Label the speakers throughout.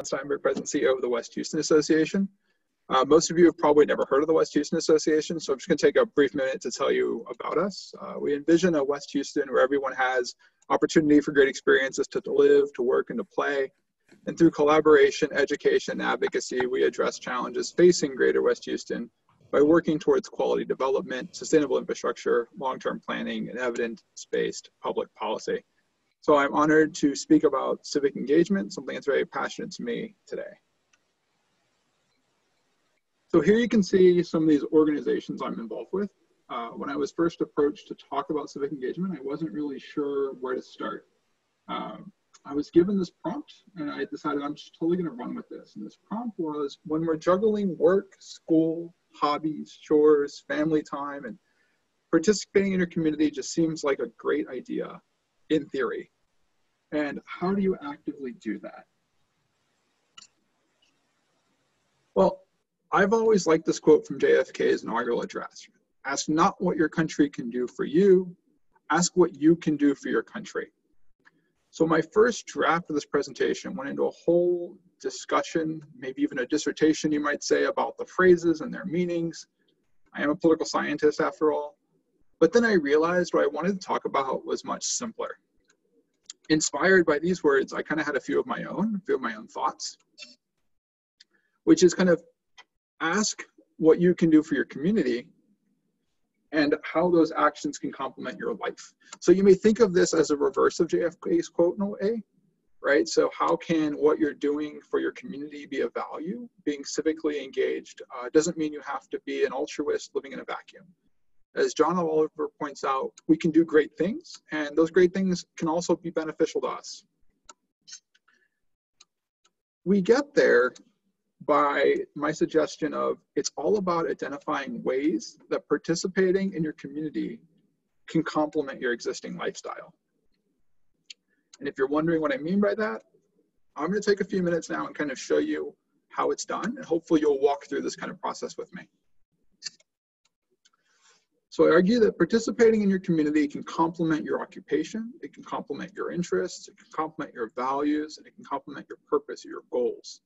Speaker 1: Steinberg, President and CEO of the West Houston Association. Most of you have probably never heard of the West Houston Association, so I'm just going to take a brief minute to tell you about us. We envision a West Houston where everyone has opportunity for great experiences to live, to work, and to play. And through collaboration, education, and advocacy, we address challenges facing Greater West Houston by working towards quality development, sustainable infrastructure, long-term planning, and evidence-based public policy. So I'm honored to speak about civic engagement, something that's very passionate to me today. So here you can see some of these organizations I'm involved with. When I was first approached to talk about civic engagement, I wasn't really sure where to start. I was given this prompt and I decided I'm just totally gonna run with this. And this prompt was, when we're juggling work, school, hobbies, chores, family time, and participating in your community just seems like a great idea in theory. And how do you actively do that? Well, I've always liked this quote from JFK's inaugural address. Ask not what your country can do for you, ask what you can do for your country. So my first draft of this presentation went into a whole discussion, maybe even a dissertation, you might say, about the phrases and their meanings. I am a political scientist after all. But then I realized what I wanted to talk about was much simpler. Inspired by these words, I kind of had a few of my own thoughts, which is kind of ask what you can do for your community and how those actions can complement your life. So you may think of this as a reverse of JFK's quote in a way, right? So how can what you're doing for your community be of value? Being civically engaged doesn't mean you have to be an altruist living in a vacuum. As John Oliver points out, we can do great things, and those great things can also be beneficial to us. We get there by my suggestion of it's all about identifying ways that participating in your community can complement your existing lifestyle. And if you're wondering what I mean by that, I'm going to take a few minutes now and kind of show you how it's done, and hopefully you'll walk through this kind of process with me. So I argue that participating in your community can complement your occupation, it can complement your interests, it can complement your values, and it can complement your purpose or your goals.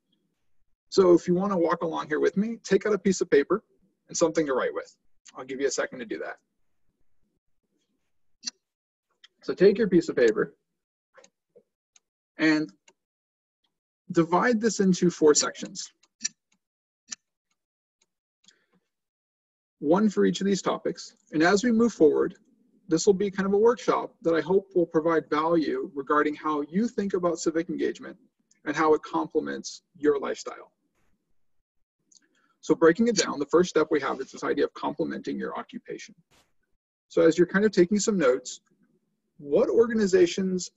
Speaker 1: So if you want to walk along here with me, take out a piece of paper and something to write with. I'll give you a second to do that. So take your piece of paper and divide this into 4 sections. One for each of these topics. And as we move forward, this will be kind of a workshop that I hope will provide value regarding how you think about civic engagement and how it complements your lifestyle. So breaking it down, the first step we have is this idea of complementing your occupation. So as you're kind of taking some notes, what organizations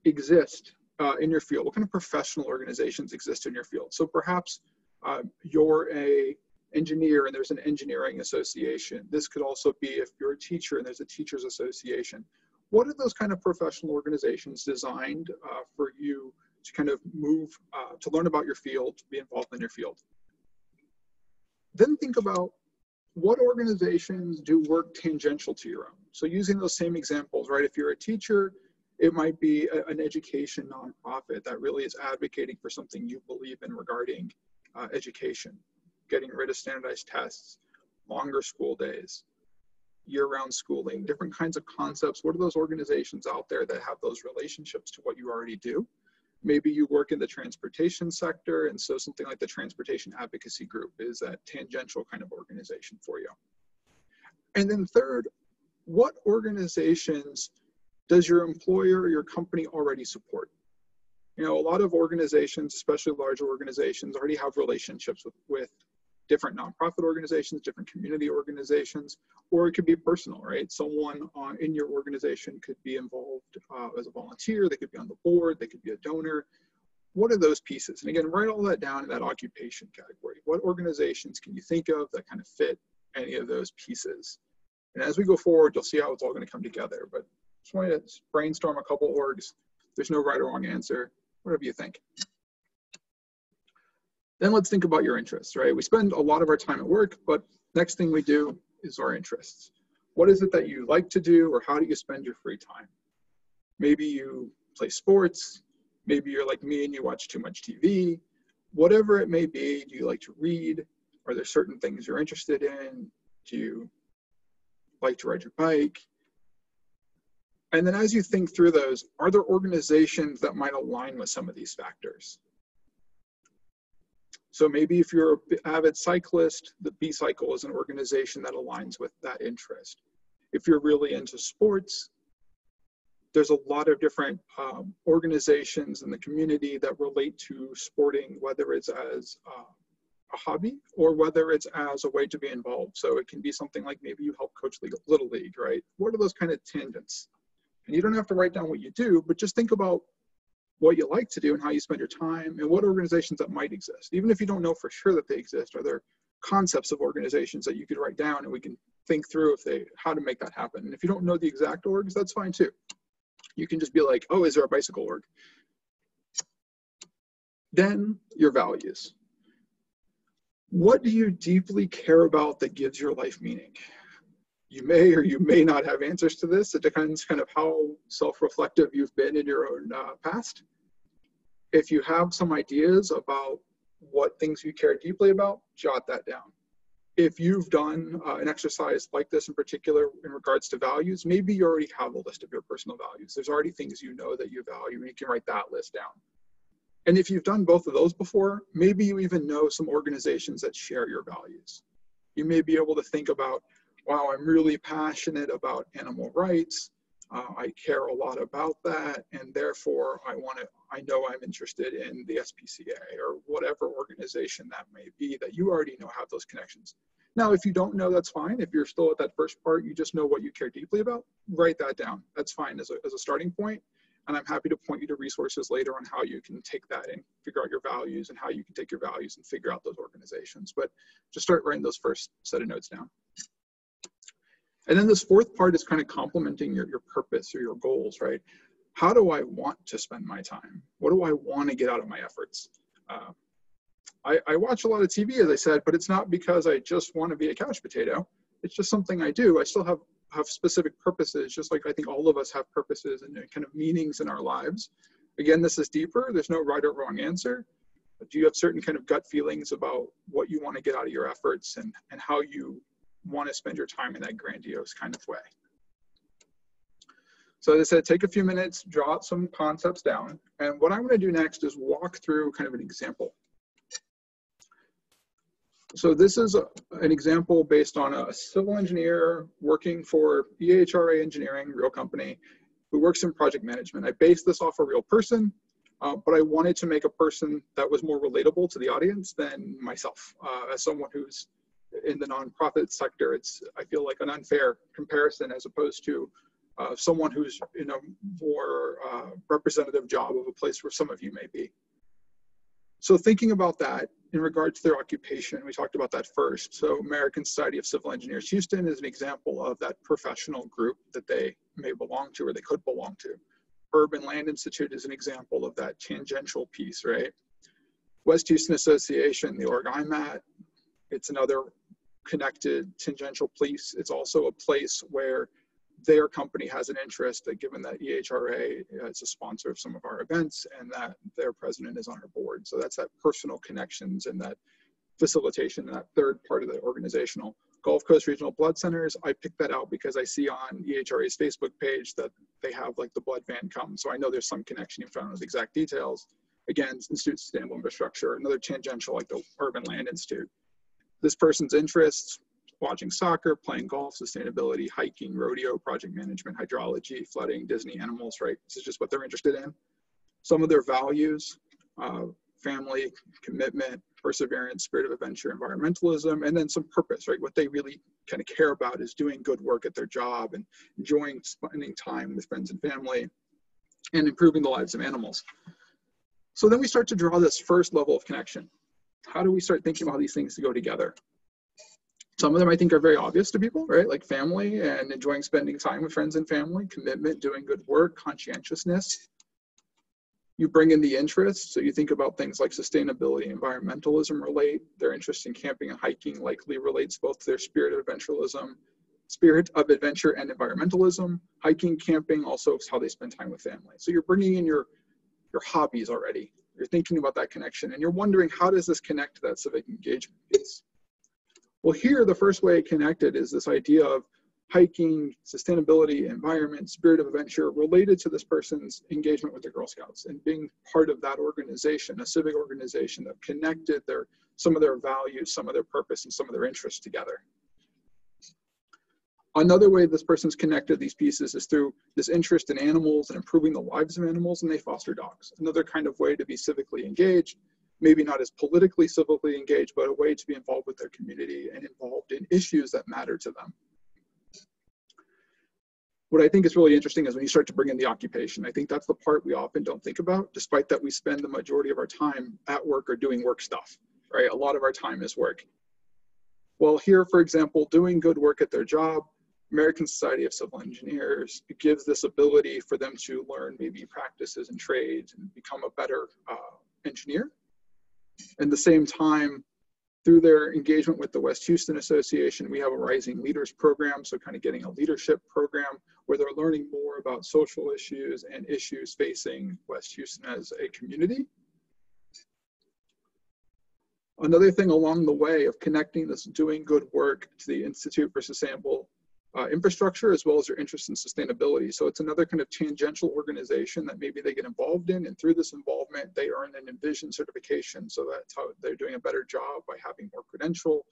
Speaker 1: exist in your field? What kind of professional organizations exist in your field? So perhaps you're an engineer and there's an engineering association. This could also be if you're a teacher and there's a teachers association. What are those kind of professional organizations designed for you to kind of move, to learn about your field, to be involved in your field? Then think about what organizations do work tangential to your own. So using those same examples, right? If you're a teacher, it might be an education nonprofit that really is advocating for something you believe in regarding education, getting rid of standardized tests, longer school days, year-round schooling, different kinds of concepts. What are those organizations out there that have those relationships to what you already do? Maybe you work in the transportation sector, and so something like the Transportation Advocacy Group is that tangential kind of organization for you. And then third, what organizations does your employer or your company already support? You know, a lot of organizations, especially larger organizations, already have relationships with different nonprofit organizations, different community organizations, or it could be personal, right? Someone in your organization could be involved as a volunteer, they could be on the board, they could be a donor. What are those pieces? And again, write all that down in that occupation category. What organizations can you think of that kind of fit any of those pieces? And as we go forward, you'll see how it's all going to come together. But just want to brainstorm a couple orgs. There's no right or wrong answer, whatever you think. Then let's think about your interests, right? We spend a lot of our time at work, but next thing we do is our interests. What is it that you like to do, or how do you spend your free time? Maybe you play sports, maybe you're like me and you watch too much TV, whatever it may be. Do you like to read? Are there certain things you're interested in? Do you like to ride your bike? And then as you think through those, are there organizations that might align with some of these factors? So maybe if you're an avid cyclist, the B-Cycle is an organization that aligns with that interest. If you're really into sports, there's a lot of different organizations in the community that relate to sporting, whether it's as a hobby or whether it's as a way to be involved. So it can be something like maybe you help coach Little League, right? What are those kind of tangents? And you don't have to write down what you do, but just think about what you like to do and how you spend your time and what organizations that might exist. Even if you don't know for sure that they exist, are there concepts of organizations that you could write down and we can think through how to make that happen. And if you don't know the exact orgs, that's fine too. You can just be like, oh, is there a bicycle org? Then your values. What do you deeply care about that gives your life meaning? You may or you may not have answers to this. It depends kind of how self-reflective you've been in your own past. If you have some ideas about what things you care deeply about, jot that down. If you've done an exercise like this in particular in regards to values, maybe you already have a list of your personal values. There's already things you know that you value, and you can write that list down. And if you've done both of those before, maybe you even know some organizations that share your values. You may be able to think about, wow, I'm really passionate about animal rights. I care a lot about that, and therefore I know I'm interested in the SPCA or whatever organization that may be that you already know have those connections. Now, if you don't know, that's fine. If you're still at that first part, you just know what you care deeply about, write that down. That's fine as a starting point. And I'm happy to point you to resources later on how you can take that and figure out your values and how you can take your values and figure out those organizations. But just start writing those first set of notes down. And then this fourth part is kind of complementing your purpose or your goals, right? How do I want to spend my time? What do I want to get out of my efforts? I watch a lot of TV, as I said, but it's not because I just want to be a couch potato. It's just something I do. I still have specific purposes, just like I think all of us have purposes and kind of meanings in our lives. Again, this is deeper. There's no right or wrong answer. But do you have certain kind of gut feelings about what you want to get out of your efforts and how you want to spend your time in that grandiose kind of way? So as I said, take a few minutes, jot some concepts down. And what I'm going to do next is walk through kind of an example. So this is an example based on a civil engineer working for EHRA Engineering, real company, who works in project management. I based this off a real person, but I wanted to make a person that was more relatable to the audience than myself. As someone who's in the nonprofit sector, it's, I feel like, an unfair comparison as opposed to someone who's in a more representative job of a place where some of you may be. So thinking about that in regard to their occupation, we talked about that first. So American Society of Civil Engineers Houston is an example of that professional group that they may belong to or they could belong to. Urban Land Institute is an example of that tangential piece, right? West Houston Association, the org I'm at, it's another connected tangential piece. It's also a place where their company has an interest, that given that EHRA is a sponsor of some of our events and that their president is on our board. So that's that personal connections and that facilitation, and that third part of the organizational. Gulf Coast Regional Blood Centers, I picked that out because I see on EHRA's Facebook page that they have like the blood van come. So I know there's some connection if I don't know the exact details. Again, Institute of Sustainable Infrastructure, another tangential like the Urban Land Institute. This person's interests: watching soccer, playing golf, sustainability, hiking, rodeo, project management, hydrology, flooding, Disney animals, right? This is just what they're interested in. Some of their values: family, commitment, perseverance, spirit of adventure, environmentalism, and then some purpose, right? What they really kind of care about is doing good work at their job and enjoying spending time with friends and family and improving the lives of animals. So then we start to draw this first level of connection. How do we start thinking about these things to go together? Some of them I think are very obvious to people, right? Like family and enjoying spending time with friends and family, commitment, doing good work, conscientiousness. You bring in the interests, so you think about things like sustainability, environmentalism relate. Their interest in camping and hiking likely relates both to their spirit of adventure and environmentalism. Hiking, camping, also is how they spend time with family. So you're bringing in your hobbies already. You're thinking about that connection, and you're wondering, how does this connect to that civic engagement piece? Well, here, the first way it connected is this idea of hiking, sustainability, environment, spirit of adventure related to this person's engagement with the Girl Scouts and being part of that organization, a civic organization that connected some of their values, some of their purpose, and some of their interests together. Another way this person's connected these pieces is through this interest in animals and improving the lives of animals, and they foster dogs. Another kind of way to be civically engaged, maybe not as politically civically engaged, but a way to be involved with their community and involved in issues that matter to them. What I think is really interesting is when you start to bring in the occupation. I think that's the part we often don't think about, despite that we spend the majority of our time at work or doing work stuff, right? A lot of our time is work. Well, here, for example, doing good work at their job, American Society of Civil Engineers, it gives this ability for them to learn maybe practices and trades and become a better engineer. At the same time, through their engagement with the West Houston Association, we have a Rising Leaders program, so kind of getting a leadership program where they're learning more about social issues and issues facing West Houston as a community. Another thing along the way of connecting this doing good work to the Institute for Sustainable Infrastructure, as well as their interest in sustainability. So it's another kind of tangential organization that maybe they get involved in, and through this involvement, they earn an Envision certification. So that's how they're doing a better job by having more credential.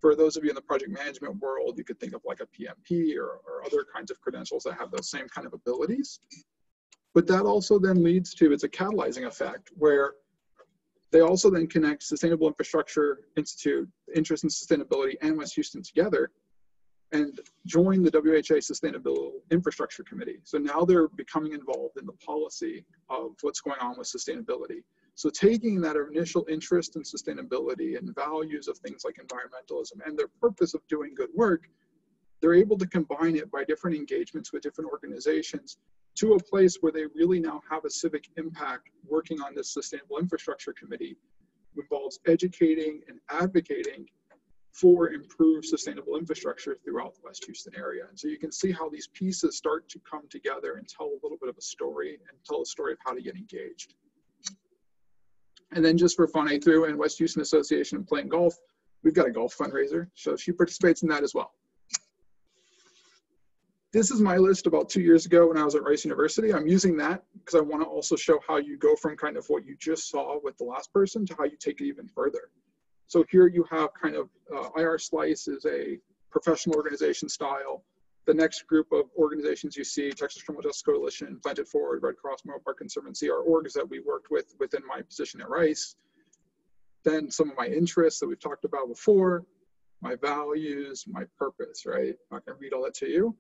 Speaker 1: For those of you in the project management world, you could think of like a PMP or other kinds of credentials that have those same kind of abilities. But that also then leads to, it's a catalyzing effect where they also then connect Sustainable Infrastructure Institute, interest in sustainability, and West Houston together, and join the WHA Sustainable Infrastructure Committee. So now they're becoming involved in the policy of what's going on with sustainability. So taking that initial interest in sustainability and values of things like environmentalism and their purpose of doing good work, they're able to combine it by different engagements with different organizations to a place where they really now have a civic impact working on this Sustainable Infrastructure Committee, involves educating and advocating for improved sustainable infrastructure throughout the West Houston area. And so you can see how these pieces start to come together and tell a little bit of a story and tell a story of how to get engaged. And then just for fun, I threw in West Houston Association and playing golf. We've got a golf fundraiser, so she participates in that as well. This is my list about 2 years ago when I was at Rice University. I'm using that because I want to also show how you go from kind of what you just saw with the last person to how you take it even further. So here you have kind of IR Slice is a professional organization style. The next group of organizations you see, Texas Criminal Justice Coalition, Plant It Forward, Red Cross, Memorial Park Conservancy, are orgs that we worked with within my position at Rice. Then some of my interests that we've talked about before, my values, my purpose, right? I'm not going to read all that to you.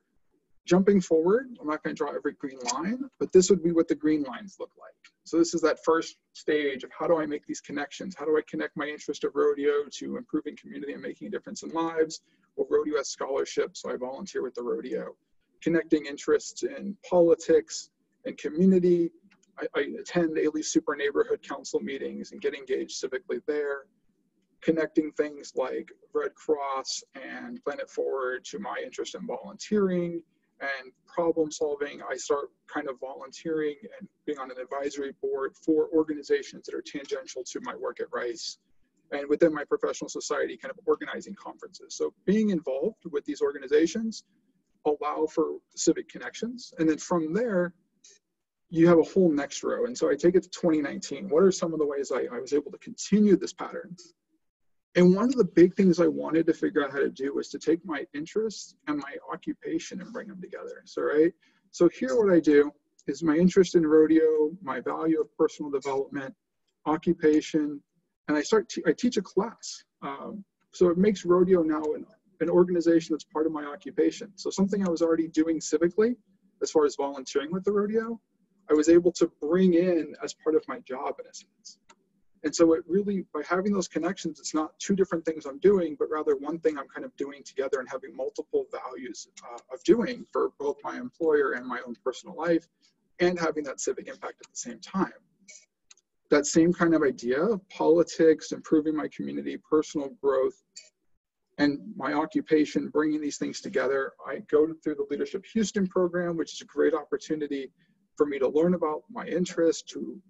Speaker 1: Jumping forward, I'm not going to draw every green line, but this would be what the green lines look like. So this is that first stage of how do I make these connections? How do I connect my interest of rodeo to improving community and making a difference in lives? Well, rodeo has scholarships, so I volunteer with the rodeo. Connecting interests in politics and community. I attend daily super neighborhood council meetings and get engaged civically there. Connecting things like Red Cross and Plant It Forward to my interest in volunteering and problem solving. I start kind of volunteering and being on an advisory board for organizations that are tangential to my work at Rice, and within my professional society, kind of organizing conferences. So being involved with these organizations allow for civic connections. And then from there, you have a whole next row. And so I take it to 2019. What are some of the ways I was able to continue this pattern? And one of the big things I wanted to figure out how to do was to take my interests and my occupation and bring them together. So, right? So here what I do is my interest in rodeo, my value of personal development, occupation, and I teach a class. So it makes rodeo now an organization that's part of my occupation. So something I was already doing civically, as far as volunteering with the rodeo, I was able to bring in as part of my job in a sense. And so it really, by having those connections, it's not two different things I'm doing, but rather one thing I'm kind of doing together and having multiple values of doing for both my employer and my own personal life, and having that civic impact at the same time. That same kind of idea of politics, improving my community, personal growth, and my occupation, bringing these things together. I go through the Leadership Houston program, which is a great opportunity for me to learn about my interests, to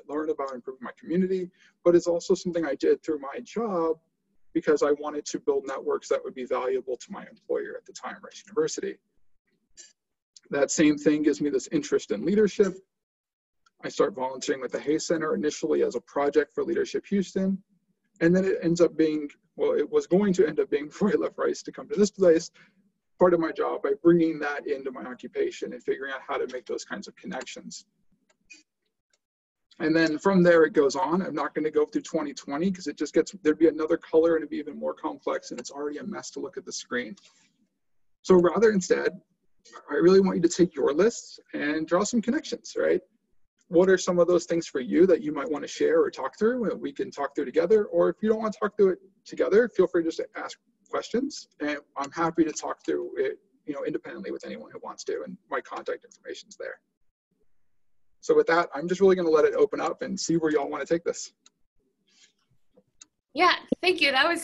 Speaker 1: learn about improving my community, but it's also something I did through my job because I wanted to build networks that would be valuable to my employer at the time, Rice University. That same thing gives me this interest in leadership. I start volunteering with the Hay Center initially as a project for Leadership Houston. And then it ends up being, well, it was going to end up being, before I left Rice to come to this place, part of my job by bringing that into my occupation and figuring out how to make those kinds of connections. And then from there it goes on. I'm not going to go through 2020 because it just gets, there'd be another color and it'd be even more complex, and it's already a mess to look at the screen. So rather instead, I really want you to take your lists and draw some connections, right? What are some of those things for you that you might want to share or talk through? We can talk through together, or if you don't want to talk through it together, feel free just to ask questions, and I'm happy to talk through it, you know, independently with anyone who wants to, and my contact information is there. So with that, I'm just really going to let it open up and see where y'all want to take this.
Speaker 2: Yeah, thank you. That was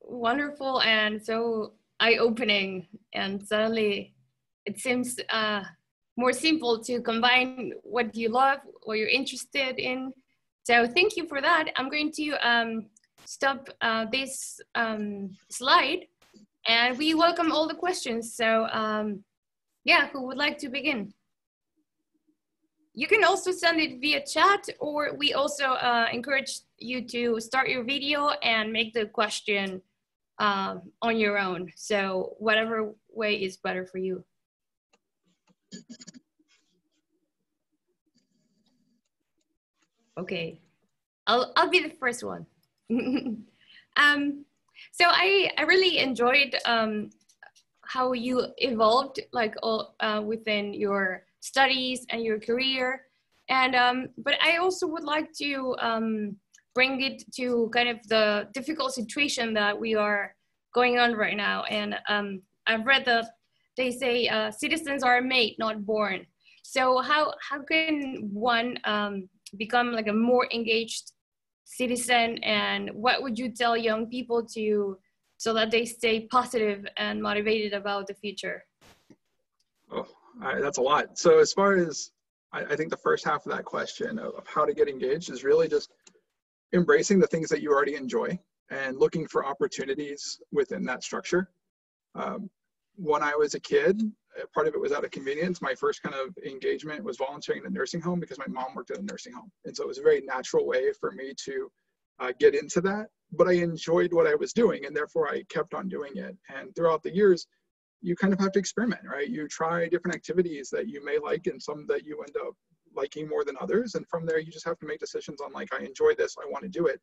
Speaker 2: wonderful and so eye-opening, and suddenly it seems more simple to combine what you love, what you're interested in. So thank you for that. I'm going to stop this slide, and we welcome all the questions. So yeah, who would like to begin? You can also send it via chat, or we also encourage you to start your video and make the question on your own. So whatever way is better for you. Okay, I'll be the first one. So I really enjoyed how you evolved, like within your studies and your career, and but I also would like to bring it to kind of the difficult situation that we are going on right now. And I've read that they say citizens are made, not born. So how can one become like a more engaged citizen, and what would you tell young people to so that they stay positive and motivated about the future?
Speaker 1: Oh, that's a lot. So as far as I think the first half of that question of how to get engaged is really just embracing the things that you already enjoy and looking for opportunities within that structure. When I was a kid, part of it was out of convenience. My first kind of engagement was volunteering in a nursing home because my mom worked at a nursing home. And so it was a very natural way for me to get into that. But I enjoyed what I was doing, and therefore I kept on doing it. And throughout the years, you kind of have to experiment, right? You try different activities that you may like and some that you end up liking more than others. And from there, you just have to make decisions on like, I enjoy this, I want to do it.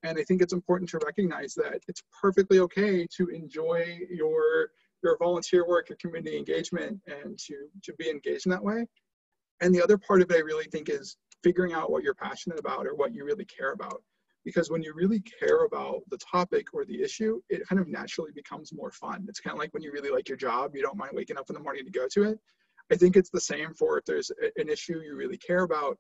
Speaker 1: And I think it's important to recognize that it's perfectly okay to enjoy your volunteer work, your community engagement, and to be engaged in that way. And the other part of it I really think is figuring out what you're passionate about or what you really care about. Because when you really care about the topic or the issue, it kind of naturally becomes more fun. It's kind of like when you really like your job, you don't mind waking up in the morning to go to it. I think it's the same for if there's an issue you really care about,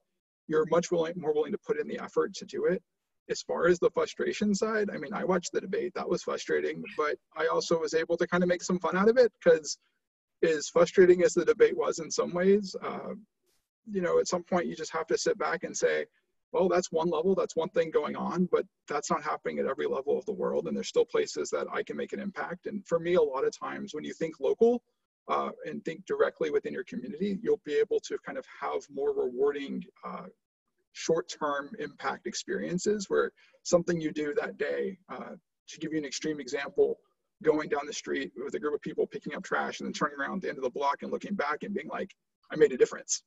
Speaker 1: you're much more willing to put in the effort to do it. As far as the frustration side, I mean, I watched the debate, that was frustrating, but I also was able to kind of make some fun out of it, because as frustrating as the debate was in some ways, you know, at some point you just have to sit back and say, well, that's one level, that's one thing going on, but that's not happening at every level of the world. And there's still places that I can make an impact. And for me, a lot of times when you think local and think directly within your community, you'll be able to kind of have more rewarding short-term impact experiences where something you do that day, to give you an extreme example, going down the street with a group of people picking up trash and then turning around at the end of the block and looking back and being like, I made a difference.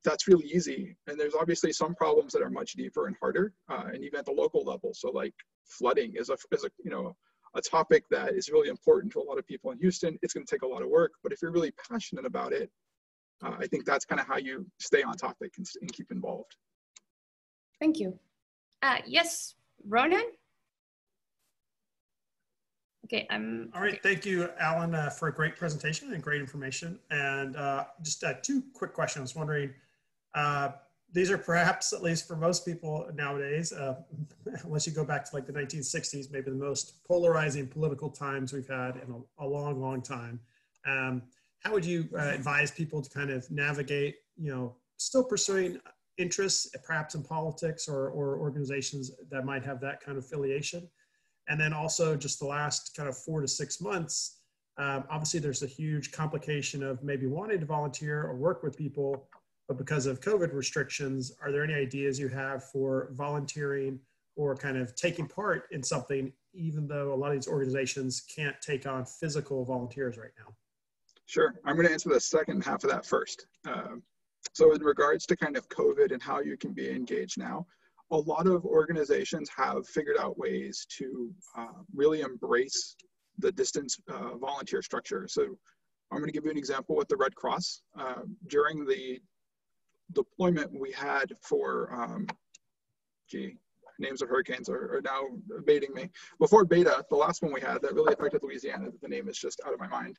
Speaker 1: That's really easy. And there's obviously some problems that are much deeper and harder, and even at the local level. So like flooding is a you know, a topic that is really important to a lot of people in Houston. It's going to take a lot of work, but if you're really passionate about it, I think that's kind of how you stay on topic and keep involved.
Speaker 2: Thank you. Yes, Ronan? Okay,
Speaker 3: all right, thank you, Alan, for a great presentation and great information. And just two quick questions. I was wondering, these are perhaps, at least for most people nowadays, unless you go back to like the 1960s, maybe the most polarizing political times we've had in a long, long time. How would you advise people to kind of navigate, you know, still pursuing interests, perhaps in politics or organizations that might have that kind of affiliation. And then also just the last kind of 4 to 6 months, obviously there's a huge complication of maybe wanting to volunteer or work with people, but because of COVID restrictions, are there any ideas you have for volunteering or kind of taking part in something, even though a lot of these organizations can't take on physical volunteers right now?
Speaker 1: Sure. I'm going to answer the second half of that first. So in regards to kind of COVID and how you can be engaged now, a lot of organizations have figured out ways to really embrace the distance volunteer structure. So I'm going to give you an example with the Red Cross. During the deployment we had for, names of hurricanes are now evading me. Before Beta, the last one we had that really affected Louisiana, the name is just out of my mind.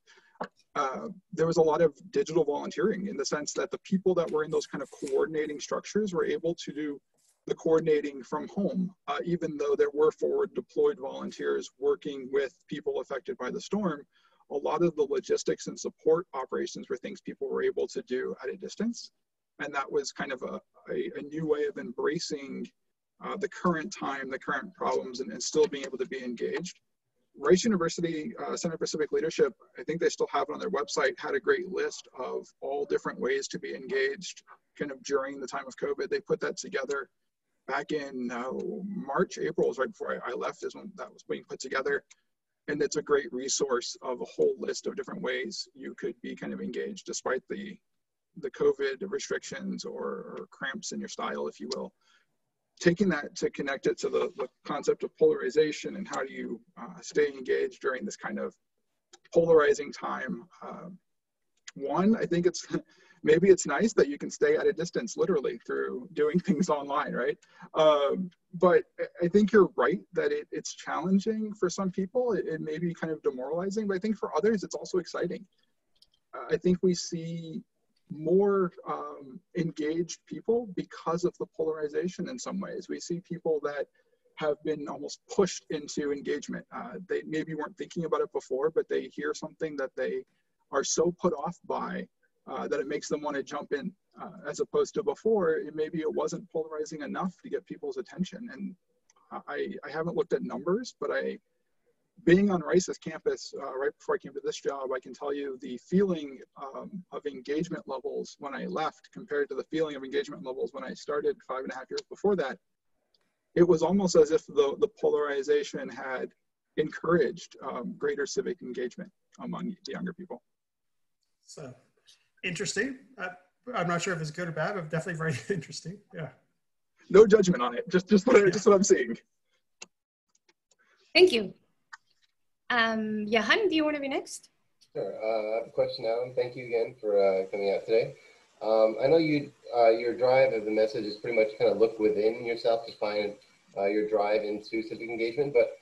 Speaker 1: There was a lot of digital volunteering in the sense that the people that were in those kind of coordinating structures were able to do the coordinating from home, even though there were forward deployed volunteers working with people affected by the storm. A lot of the logistics and support operations were things people were able to do at a distance. And that was kind of a new way of embracing the current time, the current problems, and still being able to be engaged. Rice University Center for Civic Leadership, I think they still have it on their website, had a great list of all different ways to be engaged kind of during the time of COVID. They put that together back in March, April was right before I left is when that was being put together. And it's a great resource of a whole list of different ways you could be kind of engaged despite the COVID restrictions or cramps in your style, if you will. Taking that to connect it to the concept of polarization and how do you stay engaged during this kind of polarizing time. One, I think maybe it's nice that you can stay at a distance literally through doing things online, right? But I think you're right that it's challenging for some people. It may be kind of demoralizing, but I think for others, it's also exciting. I think we see more engaged people because of the polarization in some ways. We see people that have been almost pushed into engagement. They maybe weren't thinking about it before, but they hear something that they are so put off by that it makes them want to jump in, as opposed to before, maybe it wasn't polarizing enough to get people's attention. And I haven't looked at numbers, but being on Rice's campus right before I came to this job, I can tell you the feeling of engagement levels when I left compared to the feeling of engagement levels when I started 5.5 years before that, it was almost as if the polarization had encouraged greater civic engagement among the younger people.
Speaker 3: So interesting. I'm not sure if it's good or bad, but definitely very interesting. Yeah.
Speaker 1: No judgment on it. Just what I'm seeing.
Speaker 2: Thank you. Johan, do you want to be next?
Speaker 4: Sure. I have a question, Alan. Thank you again for coming out today. I know your drive of the message is pretty much kind of look within yourself to find your drive into civic engagement. But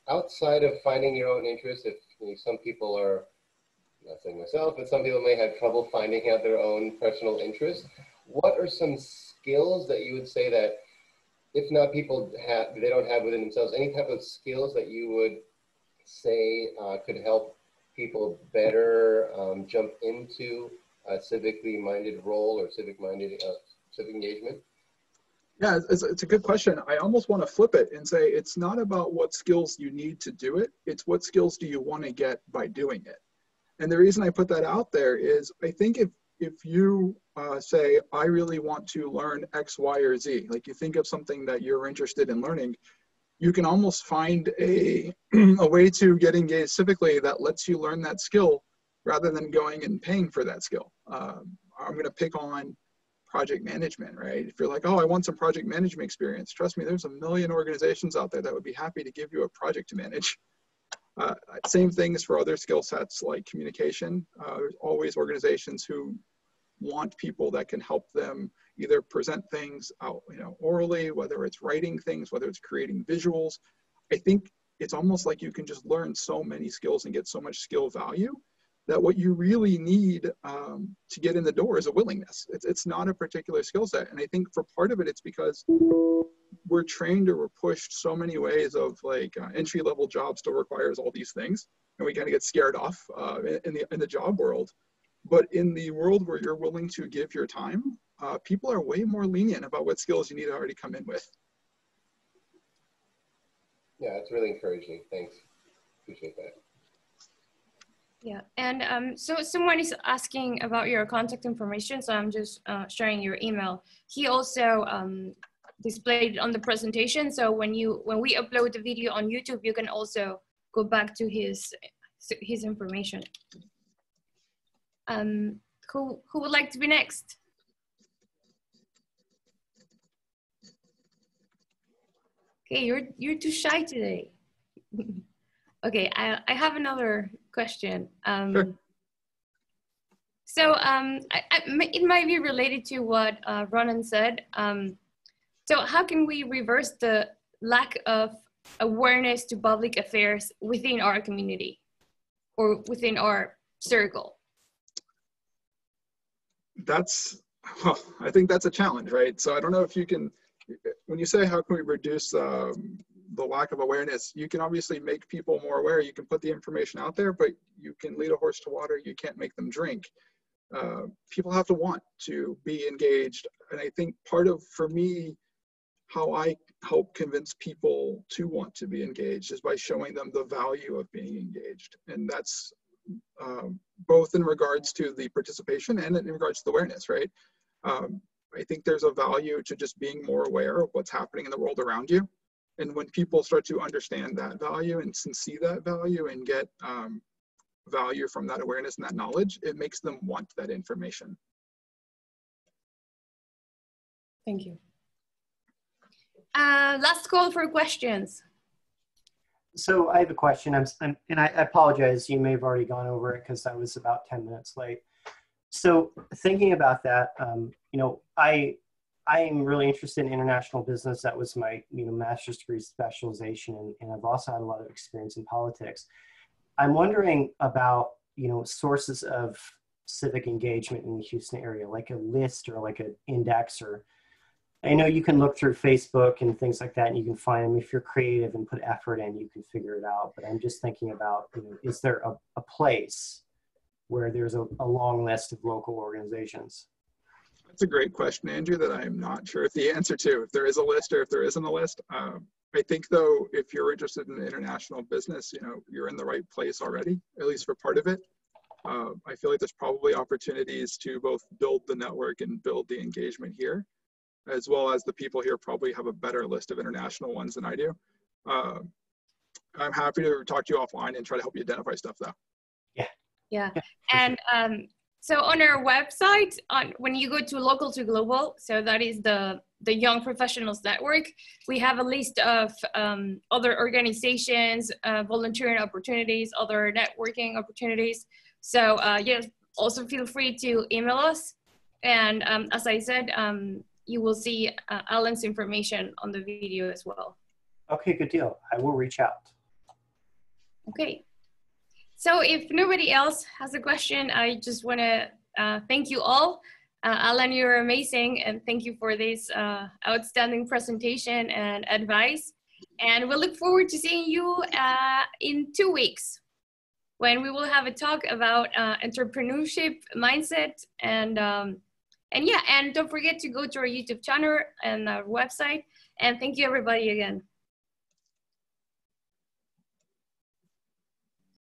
Speaker 4: outside of finding your own interests, if some people are, not saying myself, but some people may have trouble finding out their own personal interests, what are some skills that you would say that, if not people they don't have within themselves, any type of skills that you would say could help people better jump into a civically minded role or civic engagement?
Speaker 1: Yeah, it's a good question. I almost want to flip it and say it's not about what skills you need to do it. It's what skills do you want to get by doing it. And the reason I put that out there is I think if you say, I really want to learn X, Y, or Z, like you think of something that you're interested in learning, you can almost find a way to get engaged civically that lets you learn that skill rather than going and paying for that skill. I'm going to pick on project management, right? If you're like, oh, I want some project management experience, trust me, there's a million organizations out there that would be happy to give you a project to manage. Same things for other skill sets like communication. There's always organizations who want people that can help them either present things out, orally, whether it's writing things, whether it's creating visuals. I think it's almost like you can just learn so many skills and get so much skill value that what you really need to get in the door is a willingness. It's not a particular skill set. And I think for part of it, it's because we're trained or we're pushed so many ways of like entry-level job still requires all these things. And we kind of get scared off in the job world. But in the world where you're willing to give your time, people are way more lenient about what skills you need to already come in with.
Speaker 4: Yeah, it's really encouraging. Thanks. Appreciate that.
Speaker 2: Yeah, and so someone is asking about your contact information, so I'm just sharing your email. He also displayed on the presentation, so when we upload the video on YouTube, you can also go back to his information. Who would like to be next? Okay, you're too shy today. Okay, I have another question.
Speaker 1: Sure.
Speaker 2: So it might be related to what Ronan said. So how can we reverse the lack of awareness to public affairs within our community or within our circle?
Speaker 1: Well, I think that's a challenge, right? So I don't know if you can, when you say how can we reduce the lack of awareness, you can obviously make people more aware. You can put the information out there, but you can lead a horse to water. You can't make them drink. People have to want to be engaged. And I think part of, for me, how I help convince people to want to be engaged is by showing them the value of being engaged. And that's both in regards to the participation and in regards to the awareness, right? I think there's a value to just being more aware of what's happening in the world around you. And when people start to understand that value and see that value and get value from that awareness and that knowledge, it makes them want that information.
Speaker 2: Thank you. Last call for questions.
Speaker 5: So I have a question, and I apologize, you may have already gone over it because I was about 10 minutes late. So thinking about that, you know, I am really interested in international business. That was my, you know, master's degree specialization, and I've also had a lot of experience in politics. I'm wondering about, you know, sources of civic engagement in the Houston area, like a list or like an index, or I know you can look through Facebook and things like that, and you can find them. If you're creative and put effort in, you can figure it out. But I'm just thinking about, you know, is there a place where there's a long list of local organizations?
Speaker 1: That's a great question, Andrew, that I'm not sure if the answer to, if there is a list or if there isn't a list. I think though, if you're interested in international business, you know, you're in the right place already, at least for part of it. I feel like there's probably opportunities to both build the network and build the engagement here, as well as the people here probably have a better list of international ones than I do. I'm happy to talk to you offline and try to help you identify stuff though.
Speaker 2: Yeah, and so on our website, when you go to Local to Global, so that is the Young Professionals Network, we have a list of other organizations, volunteering opportunities, other networking opportunities. So yes, also feel free to email us. And as I said, you will see Alan's information on the video as well. Okay, good deal. I will reach out. Okay. So if nobody else has a question, I just want to thank you all. Alan, you're amazing, and thank you for this outstanding presentation and advice. And we'll look forward to seeing you in 2 weeks, when we will have a talk about entrepreneurship mindset. And yeah, and don't forget to go to our YouTube channel and our website. And thank you everybody again.